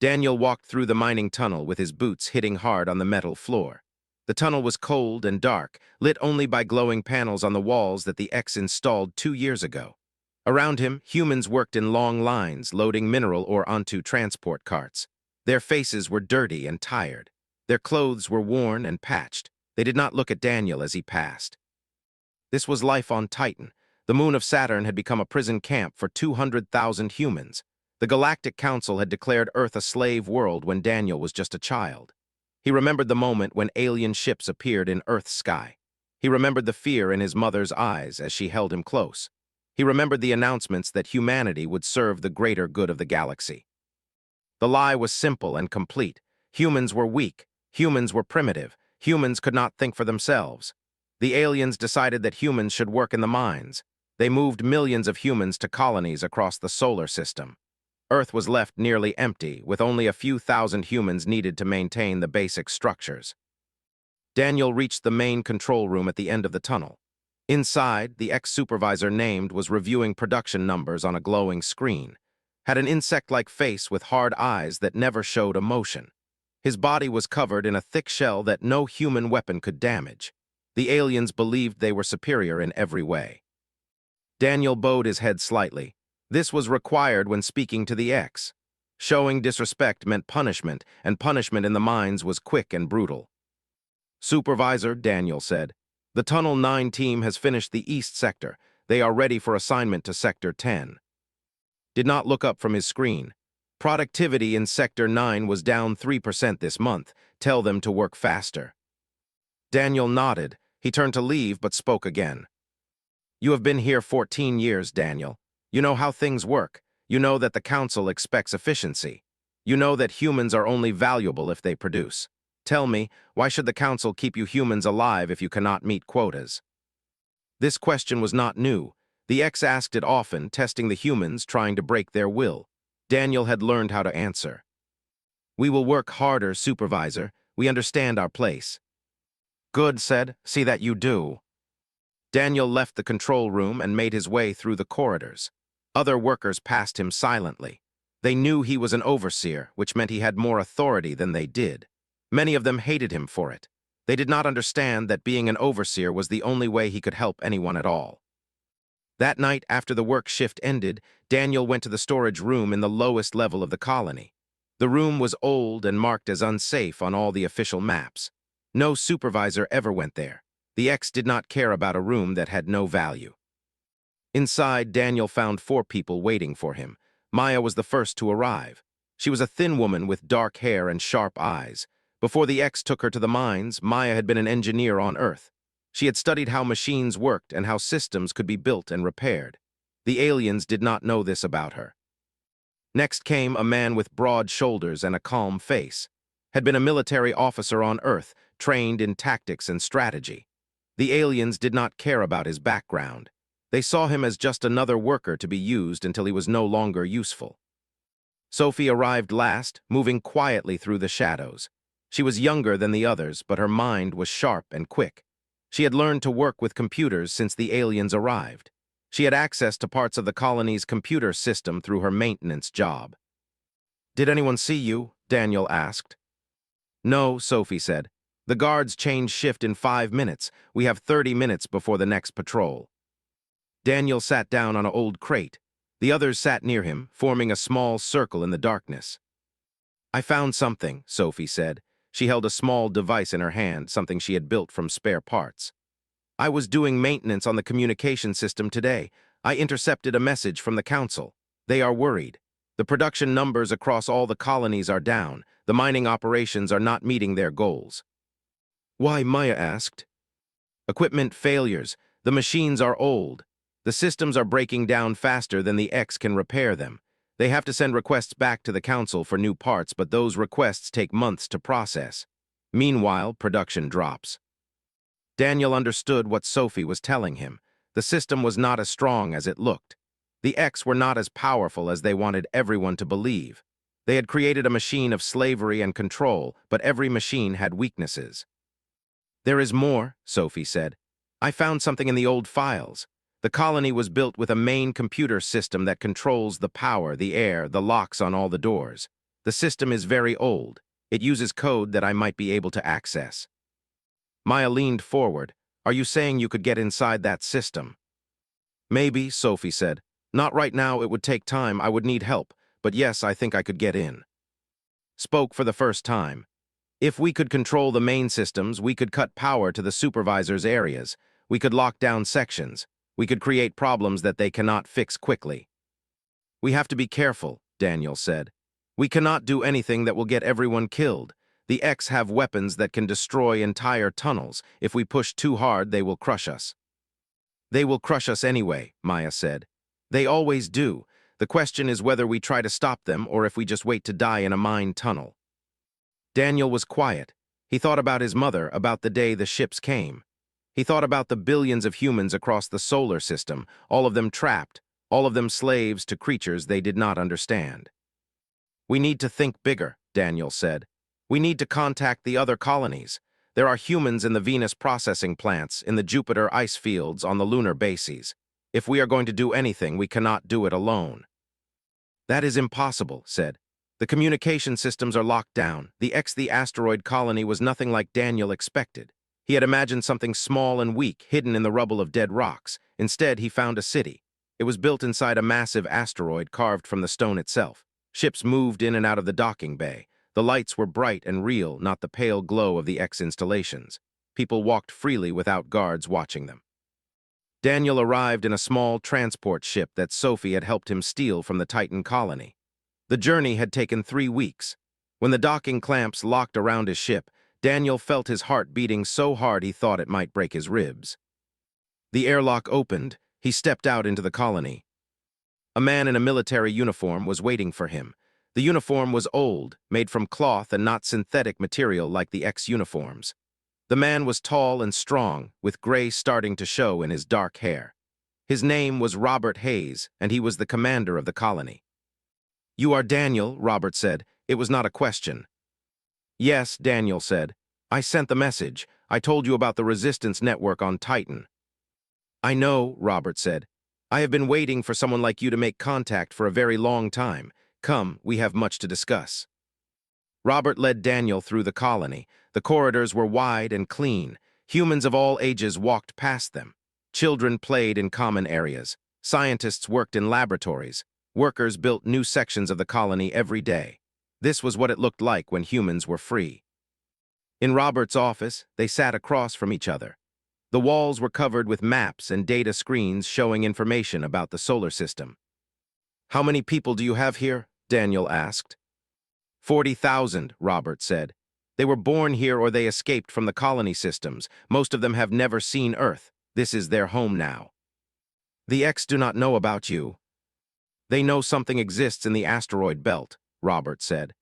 Daniel walked through the mining tunnel with his boots hitting hard on the metal floor. The tunnel was cold and dark, lit only by glowing panels on the walls that the X installed 2 years ago. Around him, humans worked in long lines, loading mineral ore onto transport carts. Their faces were dirty and tired. Their clothes were worn and patched. They did not look at Daniel as he passed. This was life on Titan. The moon of Saturn had become a prison camp for 200,000 humans. The Galactic Council had declared Earth a slave world when Daniel was just a child. He remembered the moment when alien ships appeared in Earth's sky. He remembered the fear in his mother's eyes as she held him close. He remembered the announcements that humanity would serve the greater good of the galaxy. The lie was simple and complete. Humans were weak. Humans were primitive. Humans could not think for themselves. The aliens decided that humans should work in the mines. They moved millions of humans to colonies across the solar system. Earth was left nearly empty, with only a few thousand humans needed to maintain the basic structures. Daniel reached the main control room at the end of the tunnel. Inside, the ex-supervisor named was reviewing production numbers on a glowing screen. Had an insect-like face with hard eyes that never showed emotion. His body was covered in a thick shell that no human weapon could damage. The aliens believed they were superior in every way. Daniel bowed his head slightly. This was required when speaking to the X. Showing disrespect meant punishment, and punishment in the mines was quick and brutal. "Supervisor," Daniel said, "the Tunnel 9 team has finished the East Sector. They are ready for assignment to Sector 10. Did not look up from his screen. Productivity in Sector 9 was down 3% this month. Tell them to work faster. Daniel nodded. He turned to leave, but spoke again. "You have been here 14 years, Daniel. You know how things work. You know that the Council expects efficiency. You know that humans are only valuable if they produce. Tell me, why should the Council keep you humans alive if you cannot meet quotas?" This question was not new. The X asked it often, testing the humans, trying to break their will. Daniel had learned how to answer. "We will work harder, Supervisor. We understand our place." "Good," said. "See that you do." Daniel left the control room and made his way through the corridors. Other workers passed him silently. They knew he was an overseer, which meant he had more authority than they did. Many of them hated him for it. They did not understand that being an overseer was the only way he could help anyone at all. That night, after the work shift ended, Daniel went to the storage room in the lowest level of the colony. The room was old and marked as unsafe on all the official maps. No supervisor ever went there. The X did not care about a room that had no value. Inside, Daniel found 4 people waiting for him. Maya was the first to arrive. She was a thin woman with dark hair and sharp eyes. Before the X took her to the mines, Maya had been an engineer on Earth. She had studied how machines worked and how systems could be built and repaired. The aliens did not know this about her. Next came a man with broad shoulders and a calm face. Had been a military officer on Earth, trained in tactics and strategy. The aliens did not care about his background. They saw him as just another worker to be used until he was no longer useful. Sophie arrived last, moving quietly through the shadows. She was younger than the others, but her mind was sharp and quick. She had learned to work with computers since the aliens arrived. She had access to parts of the colony's computer system through her maintenance job. "Did anyone see you?" Daniel asked. "No," Sophie said. "The guards change shift in 5 minutes. We have 30 minutes before the next patrol." Daniel sat down on an old crate. The others sat near him, forming a small circle in the darkness. "I found something," Sophie said. She held a small device in her hand, something she had built from spare parts. "I was doing maintenance on the communication system today. I intercepted a message from the Council. They are worried. The production numbers across all the colonies are down. The mining operations are not meeting their goals." "Why?" Maya asked. "Equipment failures. The machines are old. The systems are breaking down faster than the X can repair them. They have to send requests back to the Council for new parts, but those requests take months to process. Meanwhile, production drops." Daniel understood what Sophie was telling him. The system was not as strong as it looked. The X were not as powerful as they wanted everyone to believe. They had created a machine of slavery and control, but every machine had weaknesses. "There is more," Sophie said. "I found something in the old files. The colony was built with a main computer system that controls the power, the air, the locks on all the doors. The system is very old. It uses code that I might be able to access. Maya leaned forward. Are you saying you could get inside that system? Maybe, Sophie said. Not right now, it would take time, I would need help, but yes, I think I could get in. Spoke for the first time. If we could control the main systems, we could cut power to the supervisor's areas. We could lock down sections. We could create problems that they cannot fix quickly. We have to be careful, Daniel said. We cannot do anything that will get everyone killed. The X have weapons that can destroy entire tunnels. If we push too hard, they will crush us. They will crush us anyway, Maya said. They always do. The question is whether we try to stop them or if we just wait to die in a mine tunnel. Daniel was quiet. He thought about his mother, about the day the ships came. He thought about the billions of humans across the solar system, all of them trapped, all of them slaves to creatures they did not understand. We need to think bigger, Daniel said. We need to contact the other colonies. There are humans in the Venus processing plants, in the Jupiter ice fields, on the lunar bases. If we are going to do anything, we cannot do it alone. That is impossible, said. The communication systems are locked down. The asteroid colony was nothing like Daniel expected. He had imagined something small and weak, hidden in the rubble of dead rocks. Instead, he found a city. It was built inside a massive asteroid carved from the stone itself. Ships moved in and out of the docking bay. The lights were bright and real, not the pale glow of the X installations. People walked freely without guards watching them. Daniel arrived in a small transport ship that Sophie had helped him steal from the Titan colony. The journey had taken 3 weeks. When the docking clamps locked around his ship, Daniel felt his heart beating so hard he thought it might break his ribs. The airlock opened. He stepped out into the colony. A man in a military uniform was waiting for him. The uniform was old, made from cloth and not synthetic material like the X uniforms. The man was tall and strong, with gray starting to show in his dark hair. His name was Robert Hayes, and he was the commander of the colony. "You are Daniel," Robert said. It was not a question. "Yes," Daniel said. "I sent the message. I told you about the resistance network on Titan." "I know," Robert said. "I have been waiting for someone like you to make contact for a very long time. Come, we have much to discuss." Robert led Daniel through the colony. The corridors were wide and clean. Humans of all ages walked past them. Children played in common areas. Scientists worked in laboratories. Workers built new sections of the colony every day. This was what it looked like when humans were free. In Robert's office, they sat across from each other. The walls were covered with maps and data screens showing information about the solar system. "How many people do you have here?" Daniel asked. 40,000, Robert said. "They were born here or they escaped from the colony systems. Most of them have never seen Earth. This is their home now." "The X do not know about you." "They know something exists in the asteroid belt," Robert said.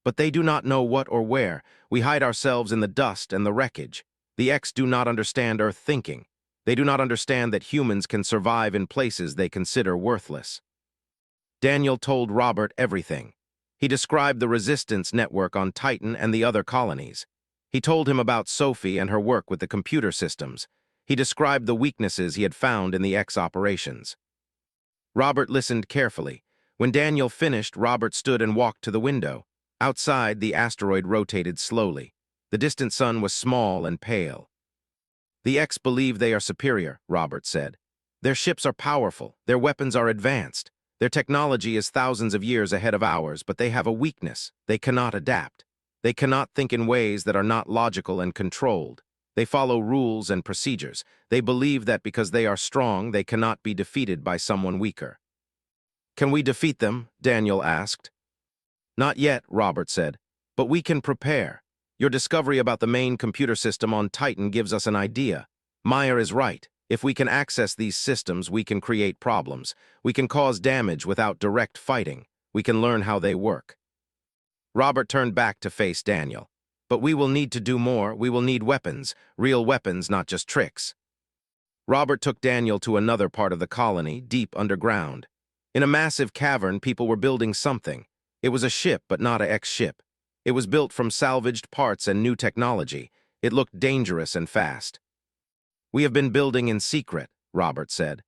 "But they do not know what or where. We hide ourselves in the dust and the wreckage. The X do not understand Earth thinking. They do not understand that humans can survive in places they consider worthless." Daniel told Robert everything. He described the resistance network on Titan and the other colonies. He told him about Sophie and her work with the computer systems. He described the weaknesses he had found in the X operations. Robert listened carefully. When Daniel finished, Robert stood and walked to the window. Outside, the asteroid rotated slowly. The distant sun was small and pale. "The X believe they are superior," Robert said. "Their ships are powerful. Their weapons are advanced. Their technology is thousands of years ahead of ours, but they have a weakness. They cannot adapt. They cannot think in ways that are not logical and controlled. They follow rules and procedures. They believe that because they are strong, they cannot be defeated by someone weaker." "Can we defeat them?" Daniel asked. "Not yet," Robert said, "but we can prepare. Your discovery about the main computer system on Titan gives us an idea. Meyer is right. If we can access these systems, we can create problems. We can cause damage without direct fighting. We can learn how they work." Robert turned back to face Daniel. "But we will need to do more. We will need weapons. Real weapons, not just tricks." Robert took Daniel to another part of the colony, deep underground. In a massive cavern, people were building something. It was a ship, but not a X-ship. It was built from salvaged parts and new technology. It looked dangerous and fast. "We have been building in secret," Robert said.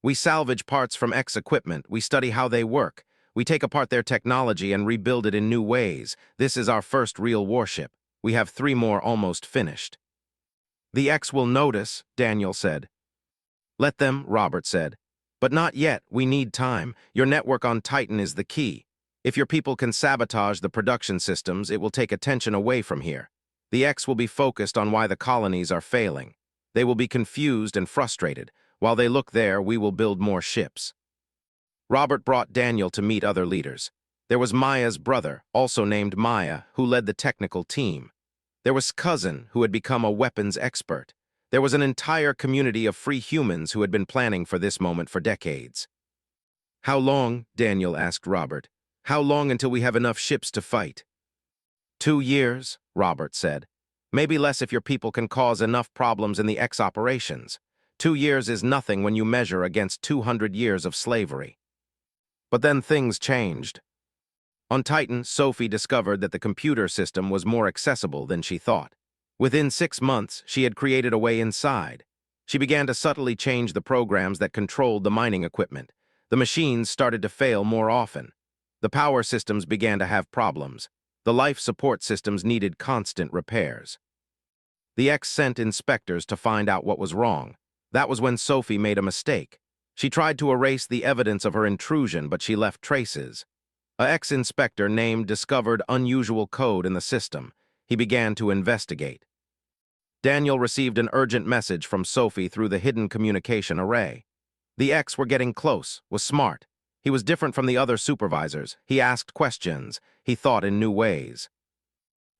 "We salvage parts from X equipment. We study how they work. We take apart their technology and rebuild it in new ways. This is our first real warship. We have 3 more almost finished." "The X will notice," Daniel said. "Let them," Robert said. "But not yet. We need time. Your network on Titan is the key. If your people can sabotage the production systems, it will take attention away from here. The X will be focused on why the colonies are failing. They will be confused and frustrated. While they look there, we will build more ships." Robert brought Daniel to meet other leaders. There was Maya's brother, also named Maya, who led the technical team. There was Cousin, who had become a weapons expert. There was an entire community of free humans who had been planning for this moment for decades. "How long?" Daniel asked Robert. "How long until we have enough ships to fight?" 2 years, Robert said. "Maybe less if your people can cause enough problems in the X operations. 2 years is nothing when you measure against 200 years of slavery." But then things changed. On Titan, Sophie discovered that the computer system was more accessible than she thought. Within 6 months, she had created a way inside. She began to subtly change the programs that controlled the mining equipment. The machines started to fail more often. The power systems began to have problems. The life support systems needed constant repairs. The X sent inspectors to find out what was wrong. That was when Sophie made a mistake. She tried to erase the evidence of her intrusion, but she left traces. A ex-inspector named discovered unusual code in the system. He began to investigate. Daniel received an urgent message from Sophie through the hidden communication array. The X were getting close, was smart. He was different from the other supervisors. He asked questions. He thought in new ways.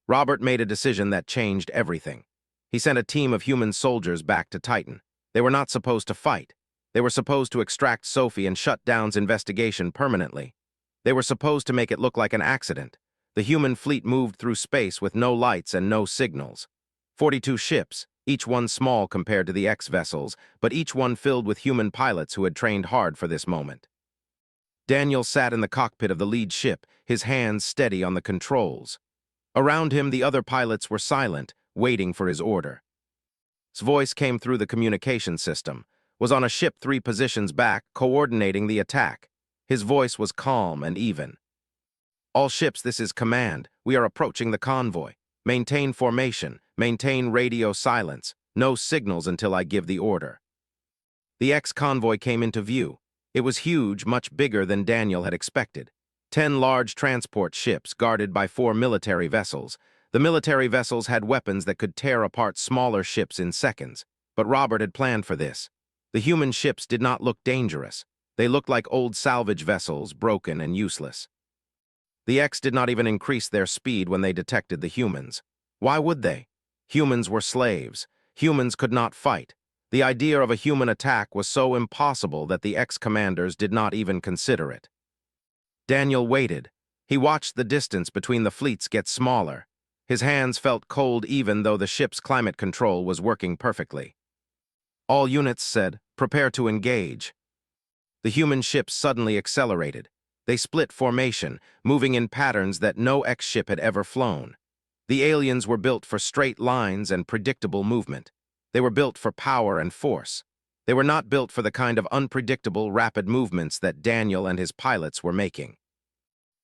Robert made a decision that changed everything. He sent a team of human soldiers back to Titan. They were not supposed to fight. They were supposed to extract Sophie and shut down's investigation permanently. They were supposed to make it look like an accident. The human fleet moved through space with no lights and no signals. 42 ships, each one small compared to the X vessels, but each one filled with human pilots who had trained hard for this moment. Daniel sat in the cockpit of the lead ship, his hands steady on the controls. Around him, the other pilots were silent, waiting for his order. His voice came through the communication system, was on a ship 3 positions back, coordinating the attack. His voice was calm and even. "All ships, this is command. We are approaching the convoy. Maintain formation, maintain radio silence. No signals until I give the order." The X convoy came into view. It was huge, much bigger than Daniel had expected. 10 large transport ships guarded by 4 military vessels. The military vessels had weapons that could tear apart smaller ships in seconds. But Robert had planned for this. The human ships did not look dangerous. They looked like old salvage vessels, broken and useless. The X did not even increase their speed when they detected the humans. Why would they? Humans were slaves. Humans could not fight. The idea of a human attack was so impossible that the X-commanders did not even consider it. Daniel waited. He watched the distance between the fleets get smaller. His hands felt cold even though the ship's climate control was working perfectly. All units said, "Prepare to engage." The human ships suddenly accelerated. They split formation, moving in patterns that no X-ship had ever flown. The aliens were built for straight lines and predictable movement. They were built for power and force. They were not built for the kind of unpredictable, rapid movements that Daniel and his pilots were making.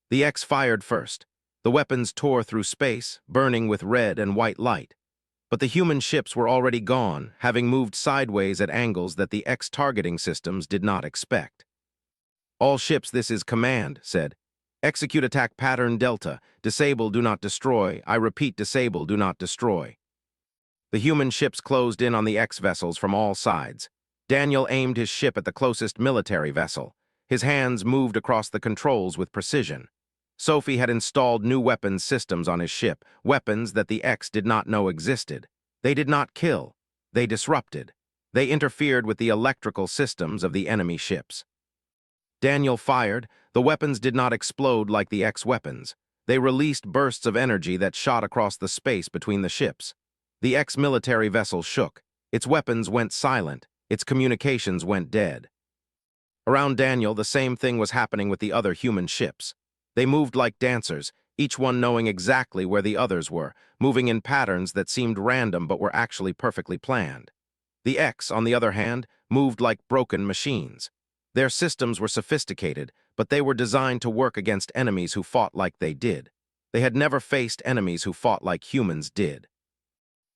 The X fired first. The weapons tore through space, burning with red and white light. But the human ships were already gone, having moved sideways at angles that the X targeting systems did not expect. "All ships, this is command," said. "Execute attack pattern Delta. Disable, do not destroy. I repeat, disable, do not destroy." The human ships closed in on the X vessels from all sides. Daniel aimed his ship at the closest military vessel. His hands moved across the controls with precision. Sophie had installed new weapons systems on his ship, weapons that the X did not know existed. They did not kill. They disrupted. They interfered with the electrical systems of the enemy ships. Daniel fired. The weapons did not explode like the X weapons. They released bursts of energy that shot across the space between the ships. The X military vessel shook. Its weapons went silent. Its communications went dead. Around Daniel, the same thing was happening with the other human ships. They moved like dancers, each one knowing exactly where the others were, moving in patterns that seemed random but were actually perfectly planned. The X, on the other hand, moved like broken machines. Their systems were sophisticated, but they were designed to work against enemies who fought like they did. They had never faced enemies who fought like humans did.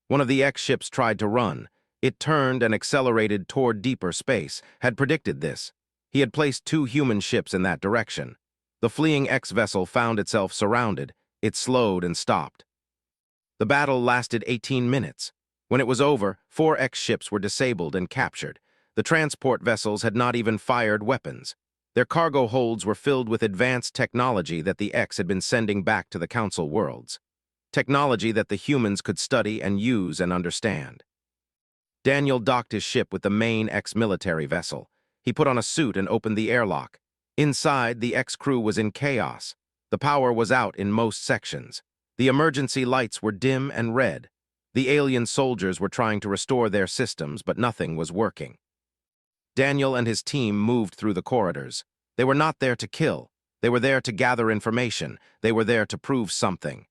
One of the X ships tried to run. It turned and accelerated toward deeper space, had predicted this. He had placed 2 human ships in that direction. The fleeing X vessel found itself surrounded. It slowed and stopped. The battle lasted 18 minutes. When it was over, 4 X ships were disabled and captured. The transport vessels had not even fired weapons. Their cargo holds were filled with advanced technology that the X had been sending back to the Council worlds. Technology that the humans could study and use and understand. Daniel docked his ship with the main X-military vessel. He put on a suit and opened the airlock. Inside, the X-crew was in chaos. The power was out in most sections. The emergency lights were dim and red. The alien soldiers were trying to restore their systems, but nothing was working. Daniel and his team moved through the corridors. They were not there to kill. They were there to gather information. They were there to prove something.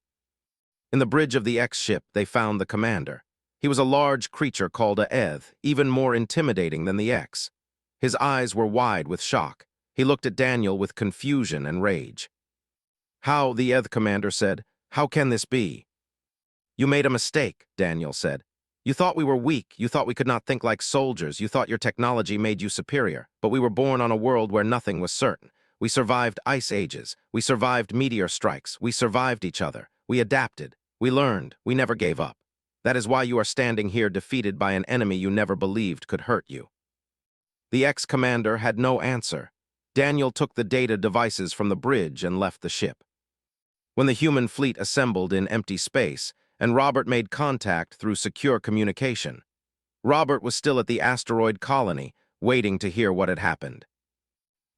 In the bridge of the X-ship, they found the commander. He was a large creature called a Eth, even more intimidating than the X. His eyes were wide with shock. He looked at Daniel with confusion and rage. "How?" the Eth commander said. "How can this be?" "You made a mistake," Daniel said. "You thought we were weak. You thought we could not think like soldiers. You thought your technology made you superior. But we were born on a world where nothing was certain. We survived ice ages. We survived meteor strikes. We survived each other. We adapted. We learned. We never gave up. That is why you are standing here defeated by an enemy you never believed could hurt you." The X-commander had no answer. Daniel took the data devices from the bridge and left the ship. When the human fleet assembled in empty space, and Robert made contact through secure communication. Robert was still at the asteroid colony, waiting to hear what had happened.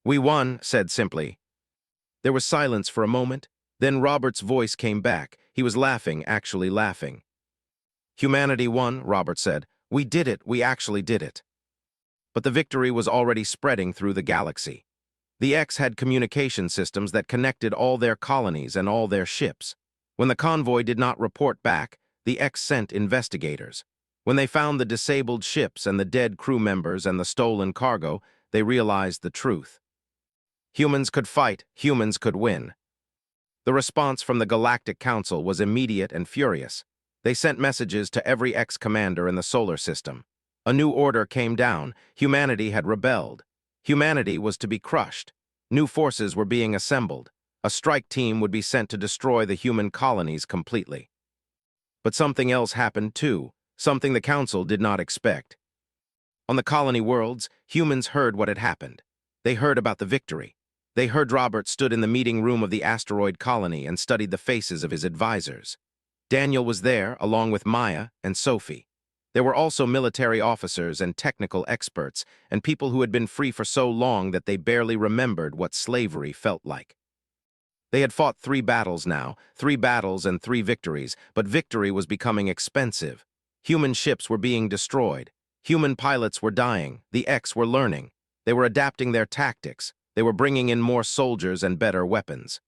"We won," said simply. There was silence for a moment. Then Robert's voice came back. He was laughing, actually laughing. "Humanity won," Robert said. "We did it. We actually did it." But the victory was already spreading through the galaxy. The X had communication systems that connected all their colonies and all their ships. When the convoy did not report back, the X sent investigators. When they found the disabled ships and the dead crew members and the stolen cargo, they realized the truth. Humans could fight, humans could win. The response from the Galactic Council was immediate and furious. They sent messages to every X-commander in the solar system. A new order came down. Humanity had rebelled. Humanity was to be crushed. New forces were being assembled. A strike team would be sent to destroy the human colonies completely. But something else happened too, something the Council did not expect. On the colony worlds, humans heard what had happened. They heard about the victory. They heard Robert stood in the meeting room of the asteroid colony and studied the faces of his advisors. Daniel was there, along with Maya and Sophie. There were also military officers and technical experts, and people who had been free for so long that they barely remembered what slavery felt like. They had fought 3 battles now, 3 battles and 3 victories, but victory was becoming expensive. Human ships were being destroyed. Human pilots were dying. The X were learning. They were adapting their tactics. They were bringing in more soldiers and better weapons.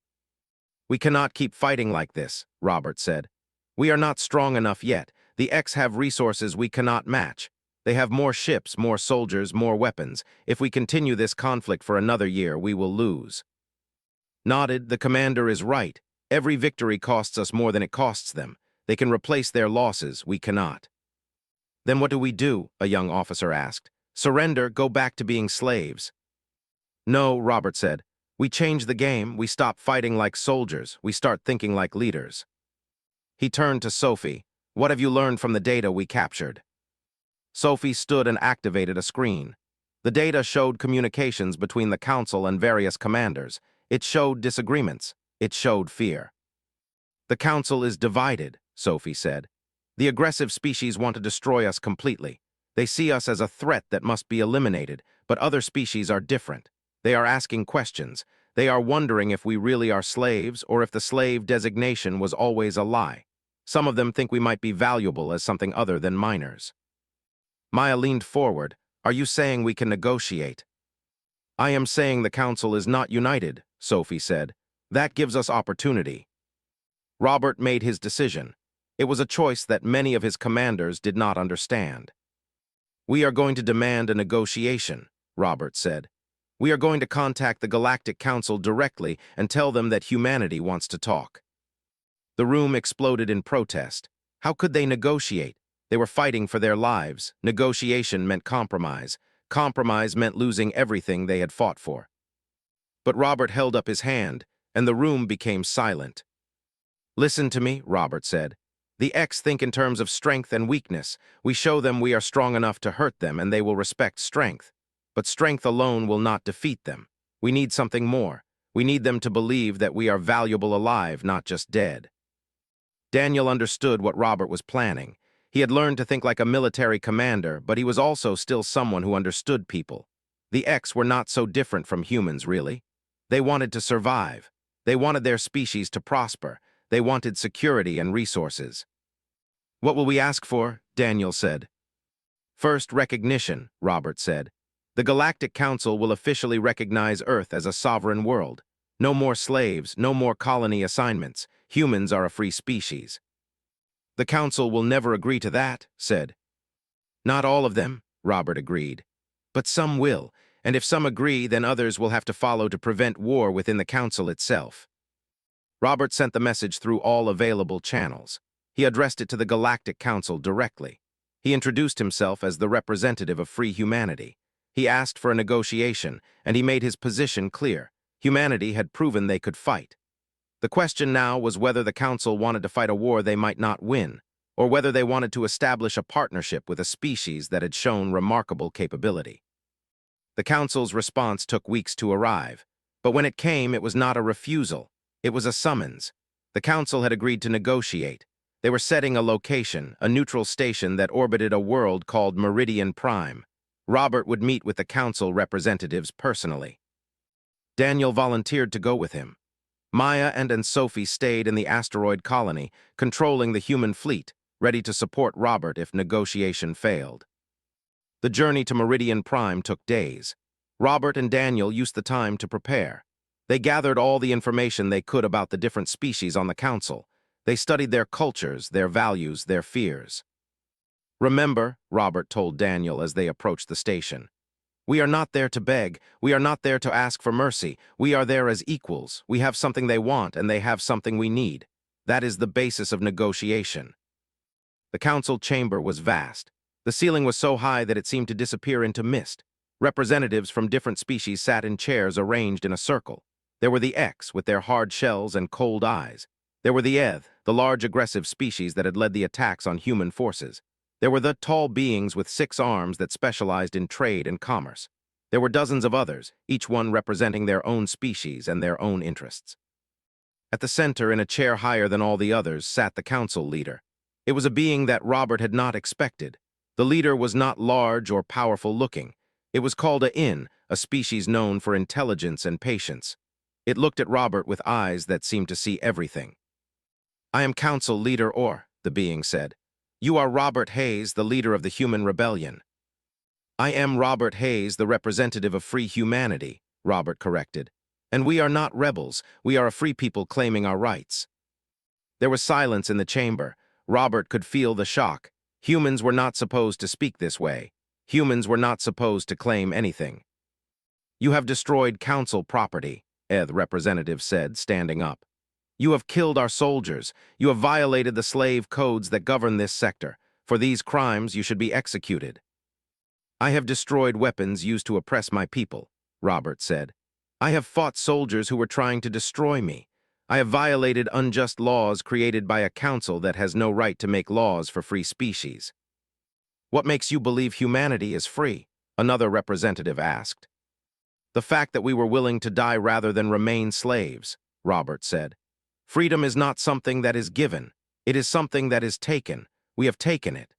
"We cannot keep fighting like this," Robert said. "We are not strong enough yet. The X have resources we cannot match. They have more ships, more soldiers, more weapons. If we continue this conflict for another year, we will lose." Nodded, "The commander is right. Every victory costs us more than it costs them. They can replace their losses, we cannot." "Then what do we do?" a young officer asked. "Surrender, go back to being slaves." "No," Robert said. "We change the game. We stop fighting like soldiers. We start thinking like leaders." He turned to Sophie. "What have you learned from the data we captured?" Sophie stood and activated a screen. The data showed communications between the Council and various commanders. It showed disagreements. It showed fear. "The Council is divided," Sophie said. "The aggressive species want to destroy us completely. They see us as a threat that must be eliminated, but other species are different. They are asking questions. They are wondering if we really are slaves or if the slave designation was always a lie. Some of them think we might be valuable as something other than minors." Maya leaned forward. "Are you saying we can negotiate?" "I am saying the Council is not united," Sophie said. "That gives us opportunity." Robert made his decision. It was a choice that many of his commanders did not understand. "We are going to demand a negotiation," Robert said. We are going to contact the Galactic Council directly and tell them that humanity wants to talk." The room exploded in protest. How could they negotiate? They were fighting for their lives. Negotiation meant compromise. Compromise meant losing everything they had fought for. But Robert held up his hand, and the room became silent. "Listen to me," Robert said. "The X think in terms of strength and weakness. We show them we are strong enough to hurt them, and they will respect strength. But strength alone will not defeat them. We need something more. We need them to believe that we are valuable alive, not just dead." Daniel understood what Robert was planning. He had learned to think like a military commander, but he was also still someone who understood people. The X were not so different from humans, really. They wanted to survive. They wanted their species to prosper. They wanted security and resources. "What will we ask for?" Daniel said. "First, recognition," Robert said. "The Galactic Council will officially recognize Earth as a sovereign world. No more slaves, no more colony assignments. Humans are a free species." "The Council will never agree to that," said. "Not all of them," Robert agreed. "But some will, and if some agree, then others will have to follow to prevent war within the Council itself." Robert sent the message through all available channels. He addressed it to the Galactic Council directly. He introduced himself as the representative of free humanity. He asked for a negotiation, and he made his position clear. Humanity had proven they could fight. The question now was whether the Council wanted to fight a war they might not win, or whether they wanted to establish a partnership with a species that had shown remarkable capability. The Council's response took weeks to arrive, but when it came, it was not a refusal. It was a summons. The Council had agreed to negotiate. They were setting a location, a neutral station that orbited a world called Meridian Prime. Robert would meet with the Council representatives personally. Daniel volunteered to go with him. Maya and Sophie stayed in the asteroid colony, controlling the human fleet, ready to support Robert if negotiation failed. The journey to Meridian Prime took days. Robert and Daniel used the time to prepare. They gathered all the information they could about the different species on the Council. They studied their cultures, their values, their fears. "Remember," Robert told Daniel as they approached the station, "we are not there to beg. We are not there to ask for mercy. We are there as equals. We have something they want, and they have something we need. That is the basis of negotiation." The Council chamber was vast. The ceiling was so high that it seemed to disappear into mist. Representatives from different species sat in chairs arranged in a circle. There were the X, with their hard shells and cold eyes. There were the Eth, the large aggressive species that had led the attacks on human forces. There were the tall beings with 6 arms that specialized in trade and commerce. There were dozens of others, each one representing their own species and their own interests. At the center, in a chair higher than all the others, sat the Council leader. It was a being that Robert had not expected. The leader was not large or powerful-looking. It was called a In, a species known for intelligence and patience. It looked at Robert with eyes that seemed to see everything. "I am Council Leader Or," the being said. "You are Robert Hayes, the leader of the human rebellion." "I am Robert Hayes, the representative of free humanity," Robert corrected. "And we are not rebels. We are a free people claiming our rights." There was silence in the chamber. Robert could feel the shock. Humans were not supposed to speak this way. Humans were not supposed to claim anything. "You have destroyed Council property," the representative said, standing up. "You have killed our soldiers. You have violated the slave codes that govern this sector. For these crimes, you should be executed." "I have destroyed weapons used to oppress my people," Robert said. "I have fought soldiers who were trying to destroy me. I have violated unjust laws created by a council that has no right to make laws for free species." "What makes you believe humanity is free?" another representative asked. "The fact that we were willing to die rather than remain slaves," Robert said. "Freedom is not something that is given. It is something that is taken. We have taken it.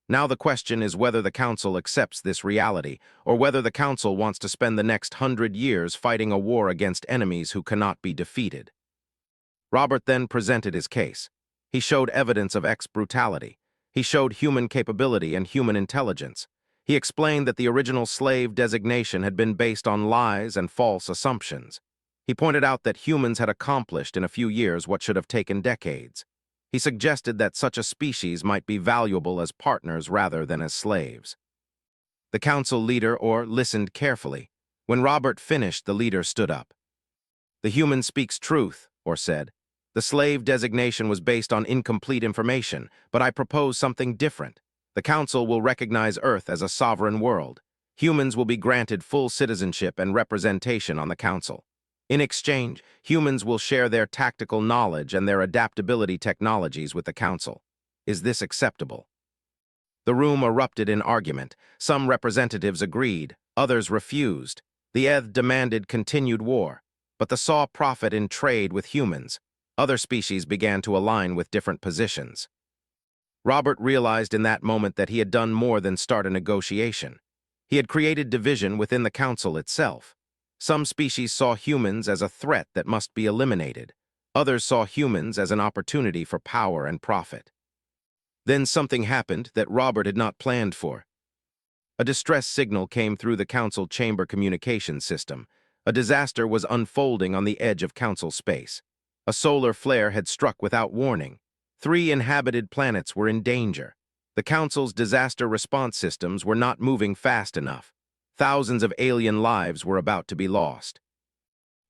Now the question is whether the Council accepts this reality, or whether the Council wants to spend the next 100 years fighting a war against enemies who cannot be defeated." Robert then presented his case. He showed evidence of X brutality. He showed human capability and human intelligence. He explained that the original slave designation had been based on lies and false assumptions. He pointed out that humans had accomplished in a few years what should have taken decades. He suggested that such a species might be valuable as partners rather than as slaves. The Council leader, Or, listened carefully. When Robert finished, the leader stood up. "The human speaks truth," Orr said. "The slave designation was based on incomplete information, but I propose something different. The Council will recognize Earth as a sovereign world. Humans will be granted full citizenship and representation on the Council. In exchange, humans will share their tactical knowledge and their adaptability technologies with the Council. Is this acceptable?" The room erupted in argument. Some representatives agreed, others refused. The Eth demanded continued war, but the saw profit in trade with humans. Other species began to align with different positions. Robert realized in that moment that he had done more than start a negotiation. He had created division within the Council itself. Some species saw humans as a threat that must be eliminated. Others saw humans as an opportunity for power and profit. Then something happened that Robert had not planned for. A distress signal came through the Council chamber communication system. A disaster was unfolding on the edge of Council space. A solar flare had struck without warning. 3 inhabited planets were in danger. The Council's disaster response systems were not moving fast enough. Thousands of alien lives were about to be lost.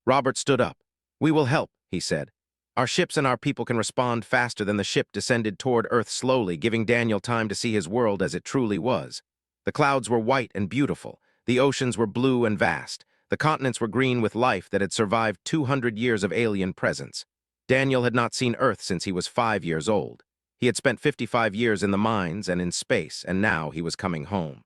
Robert stood up. "We will help," he said. "Our ships and our people can respond faster." Than the ship descended toward Earth slowly, giving Daniel time to see his world as it truly was. The clouds were white and beautiful. The oceans were blue and vast. The continents were green with life that had survived 200 years of alien presence. Daniel had not seen Earth since he was 5 years old. He had spent 55 years in the mines and in space, and now he was coming home.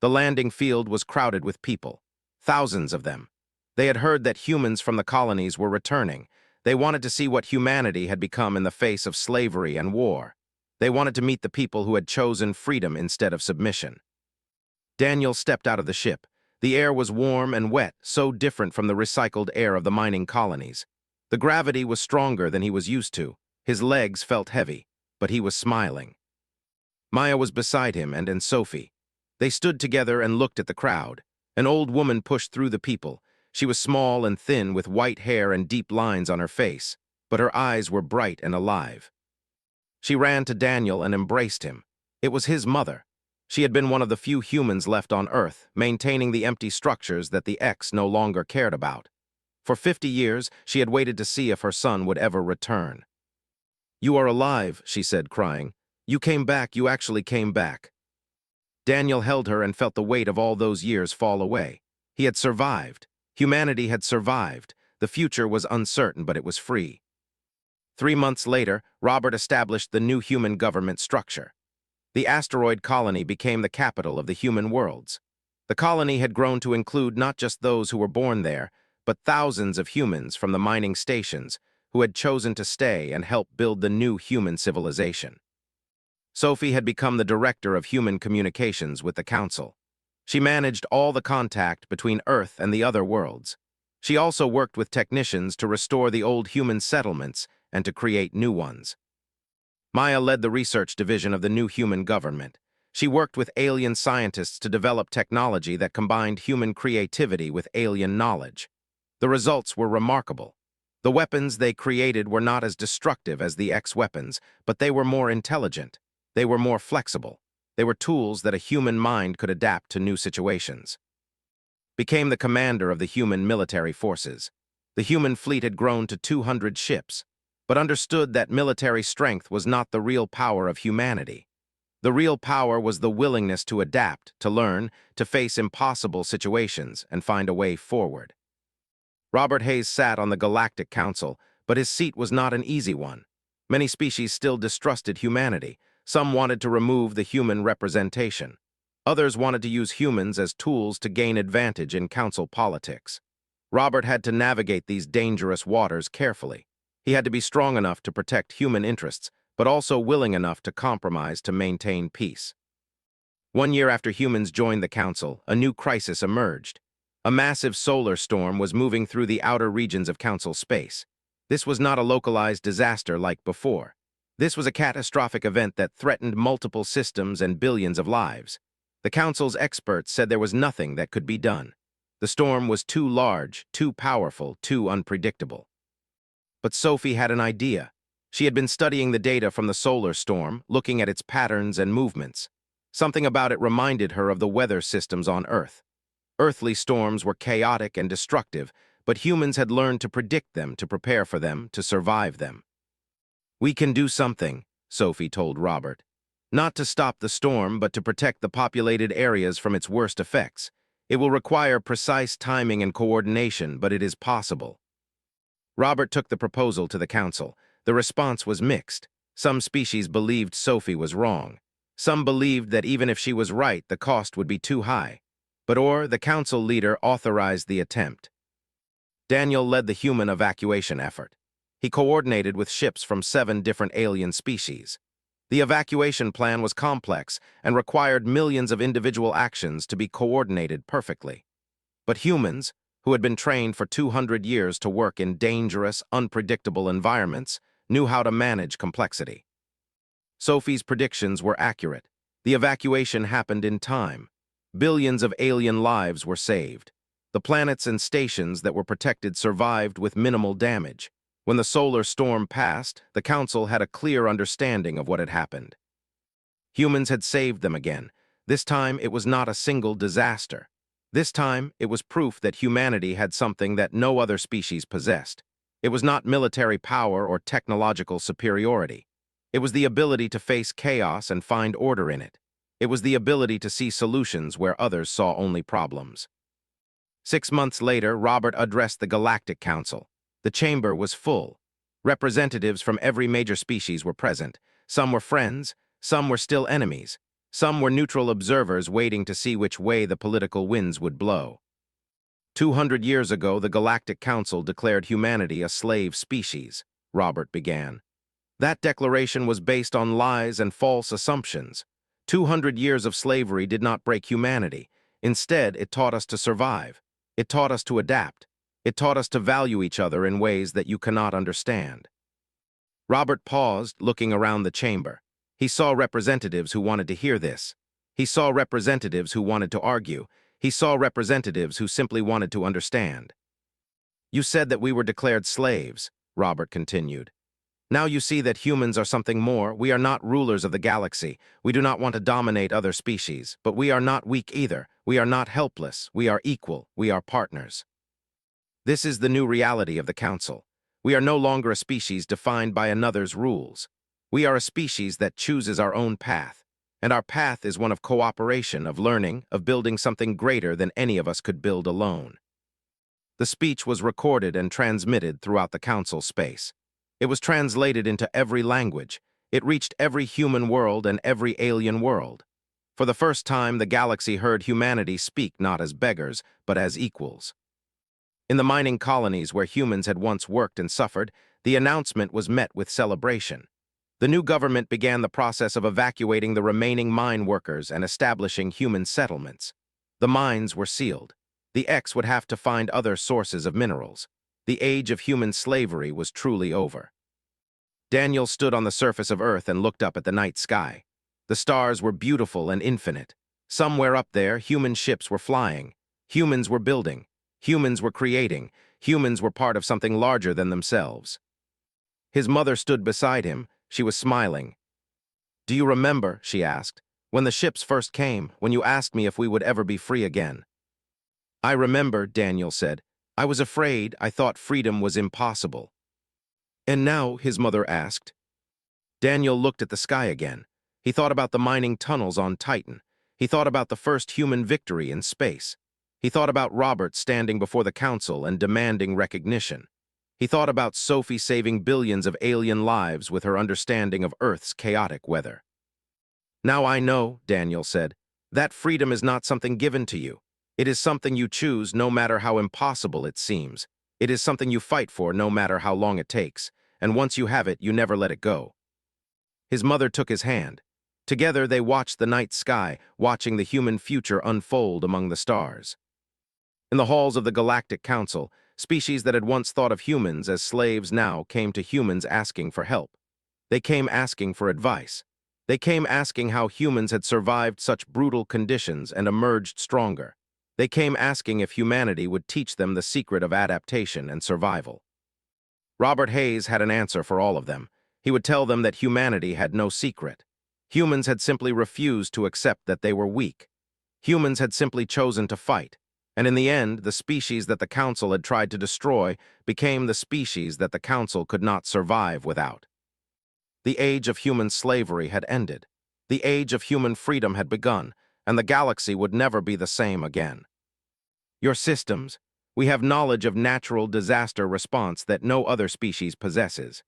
The landing field was crowded with people. Thousands of them. They had heard that humans from the colonies were returning. They wanted to see what humanity had become in the face of slavery and war. They wanted to meet the people who had chosen freedom instead of submission. Daniel stepped out of the ship. The air was warm and wet, so different from the recycled air of the mining colonies. The gravity was stronger than he was used to. His legs felt heavy, but he was smiling. Maya was beside him and Sophie. They stood together and looked at the crowd. An old woman pushed through the people. She was small and thin with white hair and deep lines on her face, but her eyes were bright and alive. She ran to Daniel and embraced him. It was his mother. She had been one of the few humans left on Earth, maintaining the empty structures that the X no longer cared about. For 50 years, she had waited to see if her son would ever return. "You are alive," she said, crying. "You came back, you actually came back." Daniel held her and felt the weight of all those years fall away. He had survived. Humanity had survived. The future was uncertain, but it was free. 3 months later, Robert established the new human government structure. The asteroid colony became the capital of the human worlds. The colony had grown to include not just those who were born there, but thousands of humans from the mining stations who had chosen to stay and help build the new human civilization. Sophie had become the director of human communications with the Council. She managed all the contact between Earth and the other worlds. She also worked with technicians to restore the old human settlements and to create new ones. Maya led the research division of the new human government. She worked with alien scientists to develop technology that combined human creativity with alien knowledge. The results were remarkable. The weapons they created were not as destructive as the X weapons, but they were more intelligent. They were more flexible. They were tools that a human mind could adapt to new situations. Became the commander of the human military forces. The human fleet had grown to 200 ships, but understood that military strength was not the real power of humanity. The real power was the willingness to adapt, to learn, to face impossible situations, and find a way forward. Robert Hayes sat on the Galactic Council, but his seat was not an easy one. Many species still distrusted humanity. Some wanted to remove the human representation. Others wanted to use humans as tools to gain advantage in council politics. Robert had to navigate these dangerous waters carefully. He had to be strong enough to protect human interests, but also willing enough to compromise to maintain peace. 1 year after humans joined the council, a new crisis emerged. A massive solar storm was moving through the outer regions of council space. This was not a localized disaster like before. This was a catastrophic event that threatened multiple systems and billions of lives. The council's experts said there was nothing that could be done. The storm was too large, too powerful, too unpredictable. But Sophie had an idea. She had been studying the data from the solar storm, looking at its patterns and movements. Something about it reminded her of the weather systems on Earth. Earthly storms were chaotic and destructive, but humans had learned to predict them, to prepare for them, to survive them. "We can do something," Sophie told Robert. "Not to stop the storm, but to protect the populated areas from its worst effects. It will require precise timing and coordination, but it is possible." Robert took the proposal to the council. The response was mixed. Some species believed Sophie was wrong. Some believed that even if she was right, the cost would be too high. But the council leader authorized the attempt. Daniel led the human evacuation effort. He coordinated with ships from 7 different alien species. The evacuation plan was complex and required millions of individual actions to be coordinated perfectly. But humans, who had been trained for 200 years to work in dangerous, unpredictable environments, knew how to manage complexity. Sophie's predictions were accurate. The evacuation happened in time. Billions of alien lives were saved. The planets and stations that were protected survived with minimal damage. When the solar storm passed, the council had a clear understanding of what had happened. Humans had saved them again. This time it was not a single disaster. This time it was proof that humanity had something that no other species possessed. It was not military power or technological superiority. It was the ability to face chaos and find order in it. It was the ability to see solutions where others saw only problems. 6 months later, Robert addressed the Galactic Council. The chamber was full. Representatives from every major species were present. Some were friends, some were still enemies. Some were neutral observers waiting to see which way the political winds would blow. 200 years ago, the Galactic Council declared humanity a slave species, Robert began. That declaration was based on lies and false assumptions. 200 years of slavery did not break humanity. Instead, it taught us to survive. It taught us to adapt. It taught us to value each other in ways that you cannot understand. Robert paused, looking around the chamber. He saw representatives who wanted to hear this. He saw representatives who wanted to argue. He saw representatives who simply wanted to understand. "You said that we were declared slaves," Robert continued. "Now you see that humans are something more. We are not rulers of the galaxy. We do not want to dominate other species, but we are not weak either. We are not helpless. We are equal. We are partners." This is the new reality of the Council. We are no longer a species defined by another's rules. We are a species that chooses our own path, and our path is one of cooperation, of learning, of building something greater than any of us could build alone. The speech was recorded and transmitted throughout the Council space. It was translated into every language. It reached every human world and every alien world. For the first time, the galaxy heard humanity speak not as beggars, but as equals. In the mining colonies where humans had once worked and suffered, the announcement was met with celebration. The new government began the process of evacuating the remaining mine workers and establishing human settlements. The mines were sealed. The X would have to find other sources of minerals. The age of human slavery was truly over. Daniel stood on the surface of Earth and looked up at the night sky. The stars were beautiful and infinite. Somewhere up there, human ships were flying. Humans were building. Humans were creating. Humans were part of something larger than themselves. His mother stood beside him. She was smiling. "Do you remember," she asked, "when the ships first came, when you asked me if we would ever be free again?" "I remember," Daniel said. "I was afraid. I thought freedom was impossible." "And now?" his mother asked. Daniel looked at the sky again. He thought about the mining tunnels on Titan. He thought about the first human victory in space. He thought about Robert standing before the council and demanding recognition. He thought about Sophie saving billions of alien lives with her understanding of Earth's chaotic weather. "Now I know," Daniel said, "that freedom is not something given to you. It is something you choose no matter how impossible it seems. It is something you fight for no matter how long it takes, and once you have it, you never let it go." His mother took his hand. Together they watched the night sky, watching the human future unfold among the stars. In the halls of the Galactic Council, species that had once thought of humans as slaves now came to humans asking for help. They came asking for advice. They came asking how humans had survived such brutal conditions and emerged stronger. They came asking if humanity would teach them the secret of adaptation and survival. Robert Hayes had an answer for all of them. He would tell them that humanity had no secret. Humans had simply refused to accept that they were weak. Humans had simply chosen to fight. And in the end, the species that the Council had tried to destroy became the species that the Council could not survive without. The age of human slavery had ended. The age of human freedom had begun, and the galaxy would never be the same again. Your systems. We have knowledge of natural disaster response that no other species possesses.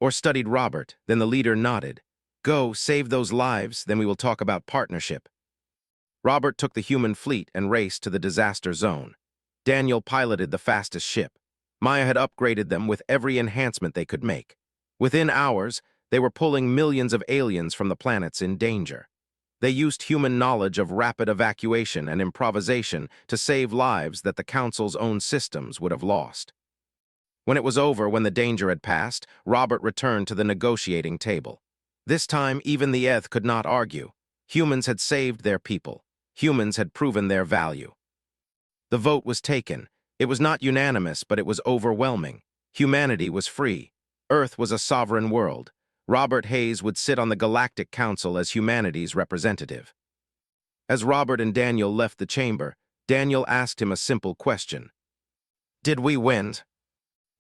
Or studied Robert, then the leader nodded. Go, save those lives, then we will talk about partnership. Robert took the human fleet and raced to the disaster zone. Daniel piloted the fastest ship. Maya had upgraded them with every enhancement they could make. Within hours, they were pulling millions of aliens from the planets in danger. They used human knowledge of rapid evacuation and improvisation to save lives that the Council's own systems would have lost. When it was over, when the danger had passed, Robert returned to the negotiating table. This time, even the Eth could not argue. Humans had saved their people. Humans had proven their value. The vote was taken. It was not unanimous, but it was overwhelming. Humanity was free. Earth was a sovereign world. Robert Hayes would sit on the Galactic Council as humanity's representative. As Robert and Daniel left the chamber, Daniel asked him a simple question. Did we win?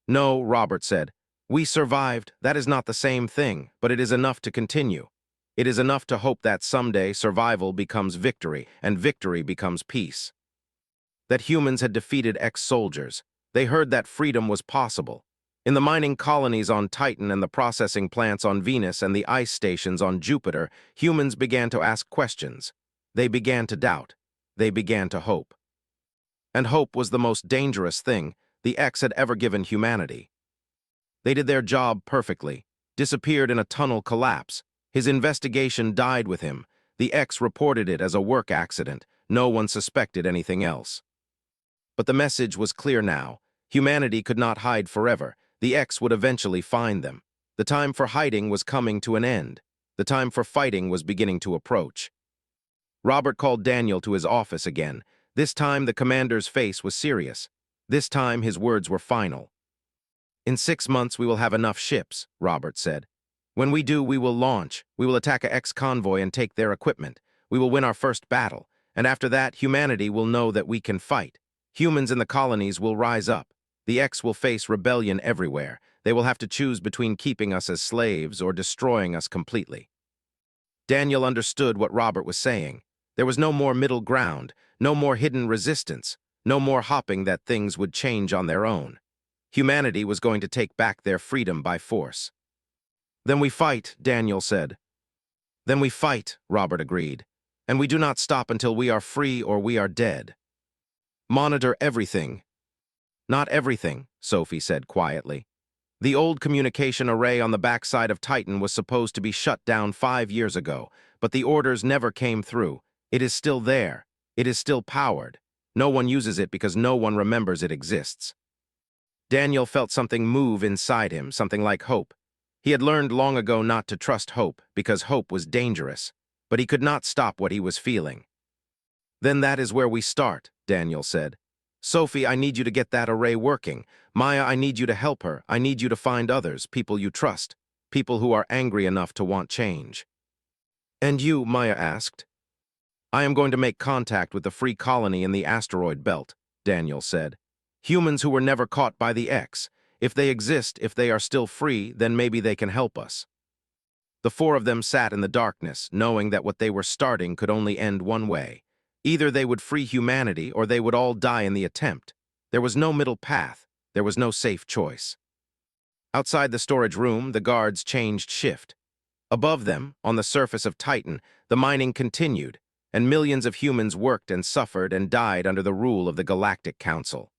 No, Robert said. We survived. That is not the same thing, but it is enough to continue. It is enough to hope that someday survival becomes victory, and victory becomes peace. That humans had defeated ex-soldiers. They heard that freedom was possible. In the mining colonies on Titan and the processing plants on Venus and the ice stations on Jupiter, humans began to ask questions. They began to doubt. They began to hope. And hope was the most dangerous thing the X had ever given humanity. They did their job perfectly, disappeared in a tunnel collapse. His investigation died with him. The X reported it as a work accident. No one suspected anything else. But the message was clear now. Humanity could not hide forever. The X would eventually find them. The time for hiding was coming to an end. The time for fighting was beginning to approach. Robert called Daniel to his office again. This time the commander's face was serious. This time his words were final. In 6 months we will have enough ships, Robert said. When we do, we will launch. We will attack a X convoy and take their equipment. We will win our first battle. And after that, humanity will know that we can fight. Humans in the colonies will rise up. The X will face rebellion everywhere. They will have to choose between keeping us as slaves or destroying us completely. Daniel understood what Robert was saying. There was no more middle ground, no more hidden resistance, no more hopping that things would change on their own. Humanity was going to take back their freedom by force. Then we fight, Daniel said. Then we fight, Robert agreed. And we do not stop until we are free or we are dead. Monitor everything. Not everything, Sophie said quietly. The old communication array on the backside of Titan was supposed to be shut down 5 years ago, but the orders never came through. It is still there. It is still powered. No one uses it because no one remembers it exists. Daniel felt something move inside him, something like hope. He had learned long ago not to trust hope because hope was dangerous, but he could not stop what he was feeling. Then that is where we start, Daniel said. Sophie, I need you to get that array working. Maya, I need you to help her. I need you to find others, people you trust, people who are angry enough to want change. And you, Maya asked. I am going to make contact with the free colony in the asteroid belt, Daniel said. Humans who were never caught by the X. If they exist, if they are still free, then maybe they can help us. The 4 of them sat in the darkness, knowing that what they were starting could only end one way. Either they would free humanity or they would all die in the attempt. There was no middle path. There was no safe choice. Outside the storage room, the guards changed shift. Above them, on the surface of Titan, the mining continued, and millions of humans worked and suffered and died under the rule of the Galactic Council.